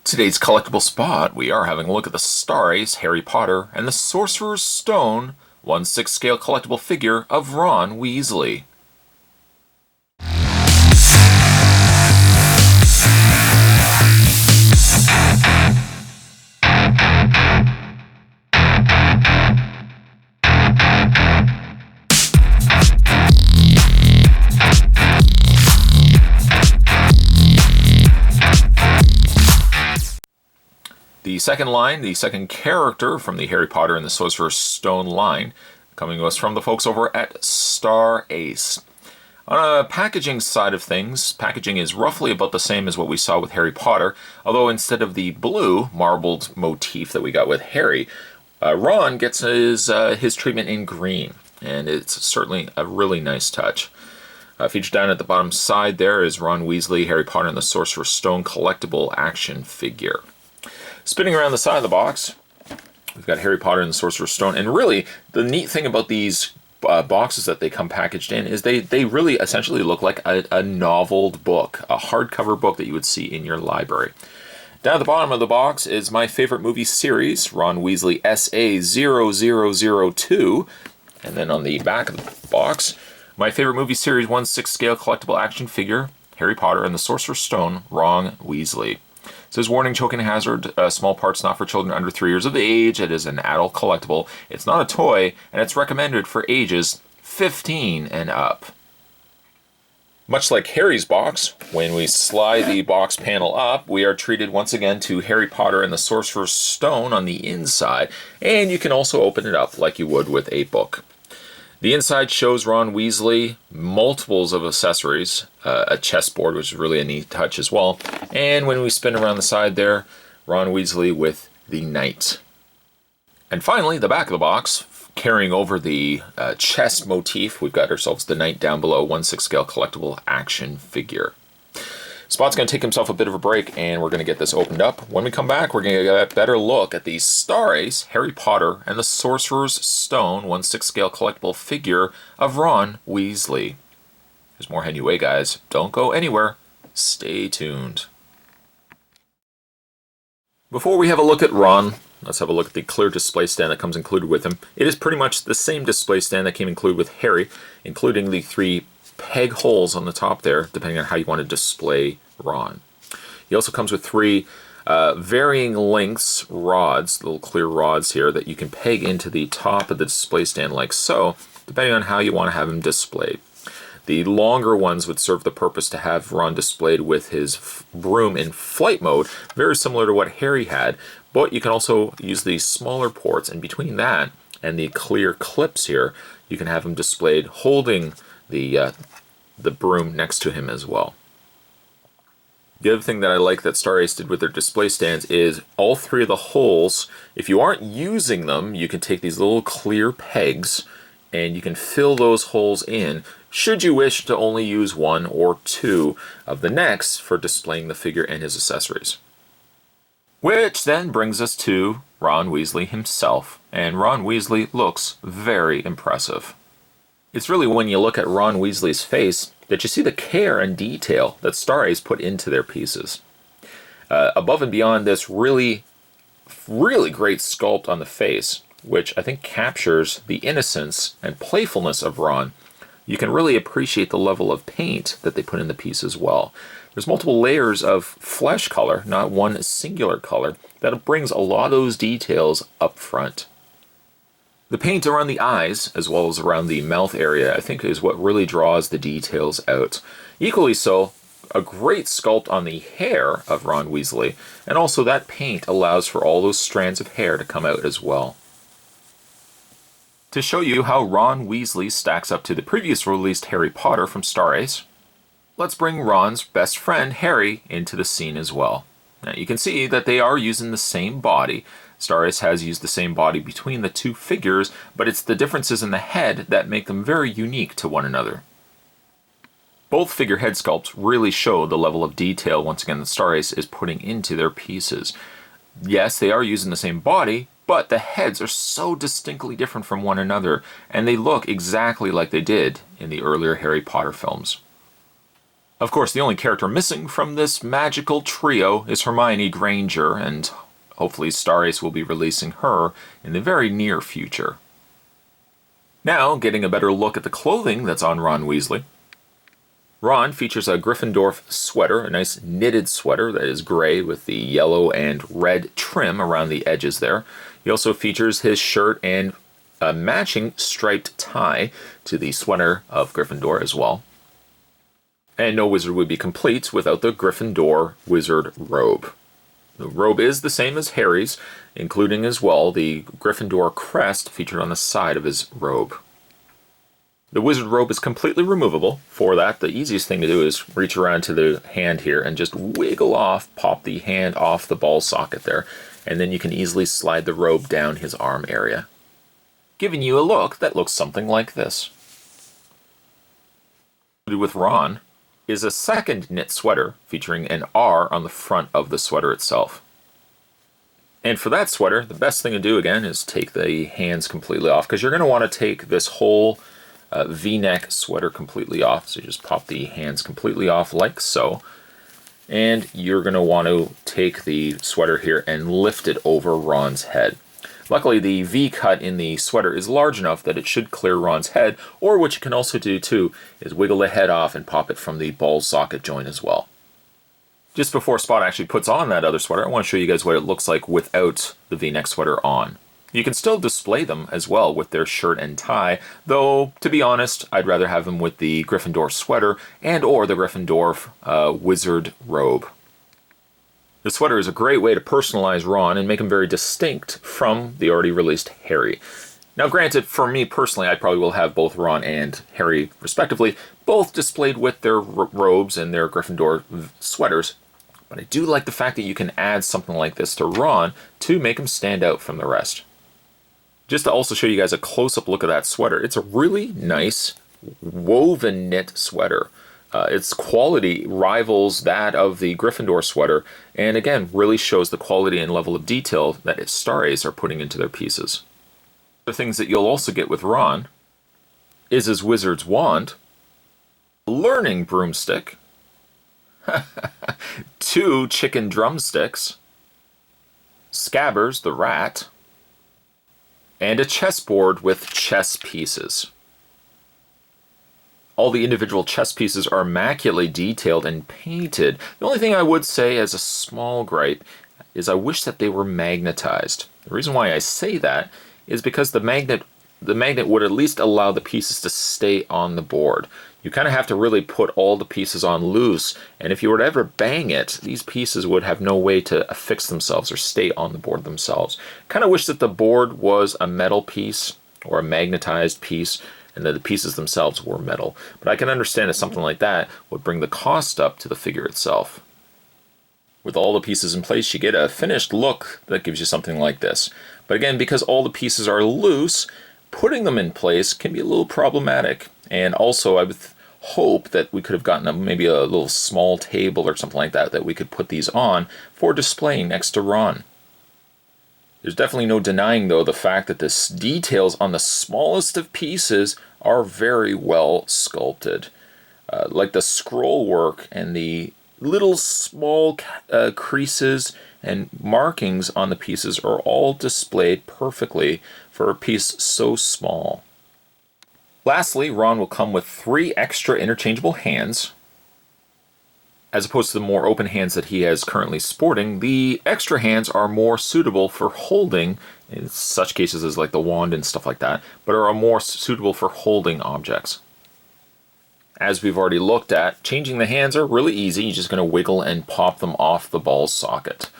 Today's collectible spot, we are having a look at the Star Ace Harry Potter and the Sorcerer's Stone 1/6 scale collectible figure of Ron Weasley. The second character from the Harry Potter and the Sorcerer's Stone line, coming to us from the folks over at Star Ace. On a packaging side of things, packaging is roughly about the same as what we saw with Harry Potter, although instead of the blue marbled motif that we got with Harry, Ron gets his treatment in green, and it's certainly a really nice touch. Featured down at the bottom side there is Ron Weasley, Harry Potter and the Sorcerer's Stone collectible action figure. Spinning around the side of the box, we've got Harry Potter and the Sorcerer's Stone. And really, the neat thing about these boxes that they come packaged in is they really essentially look like a noveled book, a hardcover book that you would see in your library. Down at the bottom of the box is my favorite movie series, Ron Weasley SA0002. And then on the back of the box, my favorite movie series 1/6 scale collectible action figure, Harry Potter and the Sorcerer's Stone, Ron Weasley. It says, warning, choking hazard, small parts not for children under 3 years of age. It is an adult collectible. It's not a toy, and it's recommended for ages 15 and up. Much like Harry's box, when we slide the box panel up, we are treated once again to Harry Potter and the Sorcerer's Stone on the inside, and you can also open it up like you would with a book. The inside shows Ron Weasley, multiples of accessories, a chessboard, which is really a neat touch as well. And when we spin around the side there, Ron Weasley with the knight. And finally, the back of the box, carrying over the chess motif, we've got ourselves the knight down below, 1/6 scale collectible action figure. Spot's going to take himself a bit of a break, and we're going to get this opened up. When we come back, we're going to get a better look at the Star Ace, Harry Potter, and the Sorcerer's Stone 1/6 scale collectible figure of Ron Weasley. There's more heading your way, guys. Don't go anywhere. Stay tuned. Before we have a look at Ron, let's have a look at the clear display stand that comes included with him. It is pretty much the same display stand that came included with Harry, including the 3 peg holes on the top there, depending on how you want to display Ron. He also comes with 3 varying lengths rods, little clear rods here that you can peg into the top of the display stand like so, depending on how you want to have him displayed. The longer ones would serve the purpose to have Ron displayed with his broom in flight mode, very similar to what Harry had, but you can also use the smaller ports, and between that and the clear clips here, you can have him displayed holding the broom next to him as well. The other thing that I like that Star Ace did with their display stands is all 3 of the holes, if you aren't using them, you can take these little clear pegs and you can fill those holes in should you wish to only use 1 or 2 of the necks for displaying the figure and his accessories. Which then brings us to Ron Weasley himself, and Ron Weasley looks very impressive. It's really when you look at Ron Weasley's face that you see the care and detail that Star Ace put into their pieces. Above and beyond this really great sculpt on the face, which I think captures the innocence and playfulness of Ron, you can really appreciate the level of paint that they put in the piece as well. There's multiple layers of flesh color, not one singular color, that brings a lot of those details up front. The paint around the eyes, as well as around the mouth area, I think is what really draws the details out. Equally so, a great sculpt on the hair of Ron Weasley, and also that paint allows for all those strands of hair to come out as well. To show you how Ron Weasley stacks up to the previous released Harry Potter from Star Ace, let's bring Ron's best friend, Harry, into the scene as well. Now you can see that they are using the same body. Star Ace has used the same body between the 2 figures, but it's the differences in the head that make them very unique to one another. Both figure head sculpts really show the level of detail, once again, that Star Ace is putting into their pieces. Yes, they are using the same body, but the heads are so distinctly different from one another, and they look exactly like they did in the earlier Harry Potter films. Of course, the only character missing from this magical trio is Hermione Granger, and hopefully Star Ace will be releasing her in the very near future. Now, getting a better look at the clothing that's on Ron Weasley. Ron features a Gryffindor sweater, a nice knitted sweater that is gray with the yellow and red trim around the edges there. He also features his shirt and a matching striped tie to the sweater of Gryffindor as well. And no wizard would be complete without the Gryffindor wizard robe. The robe is the same as Harry's, including as well the Gryffindor crest featured on the side of his robe. The wizard robe is completely removable. For that, the easiest thing to do is reach around to the hand here and just wiggle off, pop the hand off the ball socket there, and then you can easily slide the robe down his arm area, giving you a look that looks something like this. With Ron is a second knit sweater featuring an R on the front of the sweater itself. And for that sweater, the best thing to do again is take the hands completely off, because you're going to want to take this whole V-neck sweater completely off. So you just pop the hands completely off like so. And you're going to want to take the sweater here and lift it over Ron's head. Luckily, the V cut in the sweater is large enough that it should clear Ron's head, or what you can also do too is wiggle the head off and pop it from the ball socket joint as well. Just before Spot actually puts on that other sweater, I want to show you guys what it looks like without the V-neck sweater on. You can still display them as well with their shirt and tie, though, to be honest, I'd rather have them with the Gryffindor sweater and or the Gryffindor wizard robe. The sweater is a great way to personalize Ron and make him very distinct from the already released Harry. Now granted, for me personally, I probably will have both Ron and Harry, respectively, both displayed with their robes and their Gryffindor sweaters. But I do like the fact that you can add something like this to Ron to make him stand out from the rest. Just to also show you guys a close-up look at that sweater, it's a really nice woven knit sweater. Its quality rivals that of the Gryffindor sweater, and again, really shows the quality and level of detail that its Star Ace are putting into their pieces. The things that you'll also get with Ron is his wizard's wand, learning broomstick, 2 chicken drumsticks, Scabbers the rat, and a chessboard with chess pieces. All the individual chess pieces are immaculately detailed and painted. The only thing I would say as a small gripe is I wish that they were magnetized. The reason why I say that is because the magnet would at least allow the pieces to stay on the board. You kind of have to really put all the pieces on loose, and if you were to ever bang it, these pieces would have no way to affix themselves or stay on the board themselves. Kind of wish that the board was a metal piece or a magnetized piece, and that the pieces themselves were metal. But I can understand that something like that would bring the cost up to the figure itself. With all the pieces in place, you get a finished look that gives you something like this. But again, because all the pieces are loose, putting them in place can be a little problematic. And also, I would hope that we could have gotten maybe a little small table or something like that we could put these on for displaying next to Ron. There's definitely no denying, though, the fact that the details on the smallest of pieces are very well sculpted. Like the scroll work and the little small creases and markings on the pieces are all displayed perfectly for a piece so small. Lastly, Ron will come with 3 extra interchangeable hands. As opposed to the more open hands that he has currently sporting, the extra hands are more suitable for holding, in such cases as like the wand and stuff like that, but are more suitable for holding objects. As we've already looked at, changing the hands are really easy. You're just going to wiggle and pop them off the ball socket,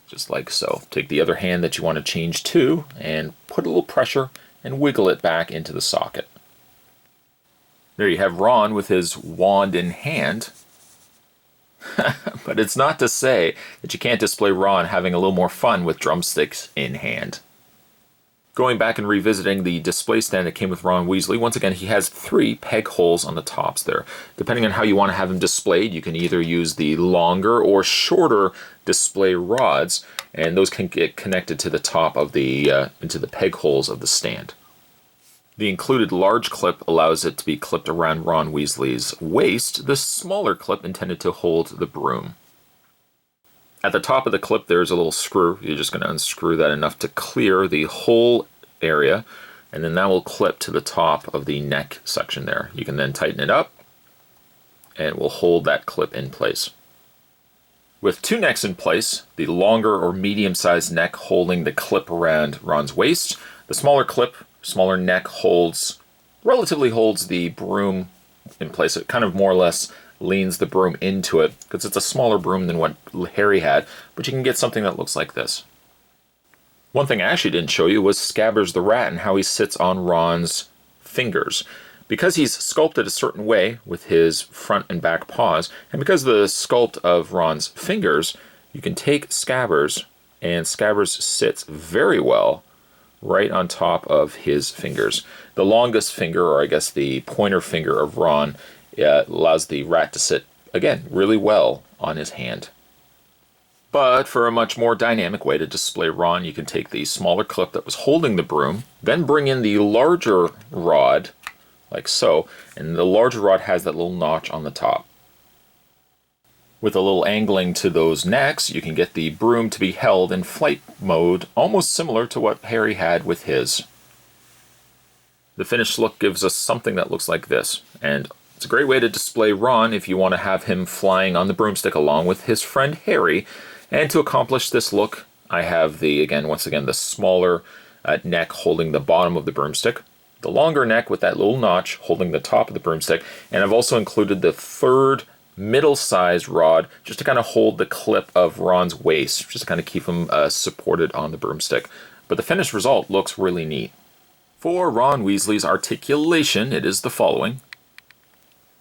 just like so. Take the other hand that you want to change to and put a little pressure and wiggle it back into the socket. There you have Ron with his wand in hand. But it's not to say that you can't display Ron having a little more fun with drumsticks in hand. Going back and revisiting the display stand that came with Ron Weasley, once again he has 3 peg holes on the tops there. Depending on how you want to have him displayed, you can either use the longer or shorter display rods, and those can get connected to the top of the into the peg holes of the stand. The included large clip allows it to be clipped around Ron Weasley's waist, the smaller clip intended to hold the broom. At the top of the clip there's a little screw. You're just going to unscrew that enough to clear the whole area, and then that will clip to the top of the neck section there. You can then tighten it up, and it will hold that clip in place. With two necks in place, the longer or medium-sized neck holding the clip around Ron's waist, the smaller clip, smaller neck relatively holds the broom in place. It kind of more or less leans the broom into it, because it's a smaller broom than what Harry had, but you can get something that looks like this. One thing I actually didn't show you was Scabbers the Rat and how he sits on Ron's fingers. Because he's sculpted a certain way with his front and back paws, and because of the sculpt of Ron's fingers, you can take Scabbers, and Scabbers sits very well right on top of his fingers. The longest finger, or I guess the pointer finger of Ron, allows the rat to sit, again, really well on his hand. But for a much more dynamic way to display Ron, you can take the smaller clip that was holding the broom, then bring in the larger rod, like so, and the larger rod has that little notch on the top. With a little angling to those necks, you can get the broom to be held in flight mode, almost similar to what Harry had with his. The finished look gives us something that looks like this, and it's a great way to display Ron if you want to have him flying on the broomstick along with his friend Harry. And to accomplish this look, I have once again, the smaller neck holding the bottom of the broomstick, the longer neck with that little notch holding the top of the broomstick, and I've also included the third middle-sized rod just to kind of hold the clip of Ron's waist, just to kind of keep him supported on the broomstick. But the finished result looks really neat. For Ron Weasley's articulation, it is the following.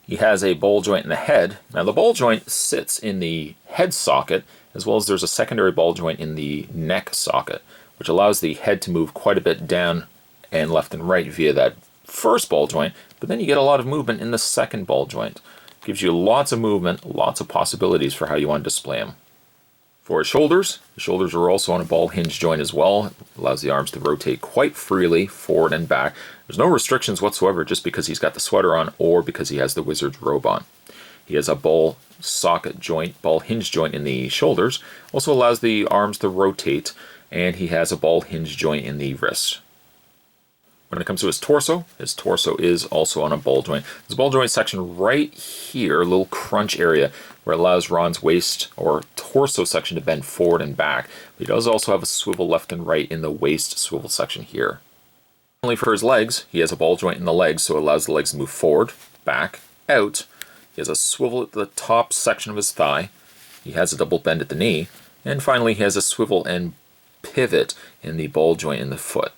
He has a ball joint in the head. Now the ball joint sits in the head socket, as well as there's a secondary ball joint in the neck socket, which allows the head to move quite a bit down and left and right via that first ball joint, but then you get a lot of movement in the second ball joint. It gives you lots of movement, lots of possibilities for how you want to display them. For his shoulders, the shoulders are also on a ball hinge joint as well. It allows the arms to rotate quite freely forward and back. There's no restrictions whatsoever just because he's got the sweater on or because he has the wizard's robe on. He has a ball socket joint, ball hinge joint in the shoulders. Also allows the arms to rotate, and he has a ball hinge joint in the wrist. When it comes to his torso is also on a ball joint. There's a ball joint section right here, a little crunch area, where it allows Ron's waist or torso section to bend forward and back. But he does also have a swivel left and right in the waist swivel section here. Finally, for his legs, he has a ball joint in the legs, so it allows the legs to move forward, back, out. He has a swivel at the top section of his thigh. He has a double bend at the knee. And finally, he has a swivel and pivot in the ball joint in the foot.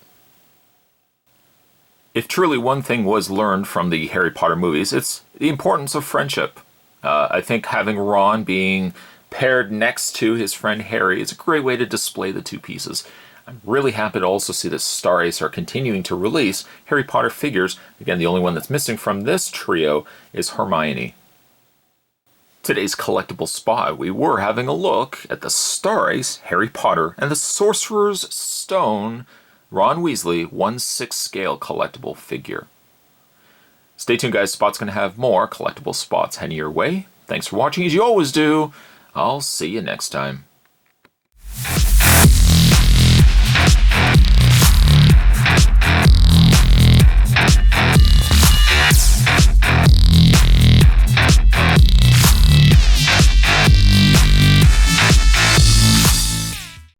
If truly one thing was learned from the Harry Potter movies, it's the importance of friendship. I think having Ron being paired next to his friend Harry is a great way to display the two pieces. I'm really happy to also see that Star Ace are continuing to release Harry Potter figures. Again, the only one that's missing from this trio is Hermione. Today's collectible spot, we were having a look at the Star Ace, Harry Potter, and the Sorcerer's Stone, Ron Weasley 1/6 scale collectible figure. Stay tuned, guys. Spot's going to have more collectible spots heading your way. Thanks for watching, as you always do. I'll see you next time.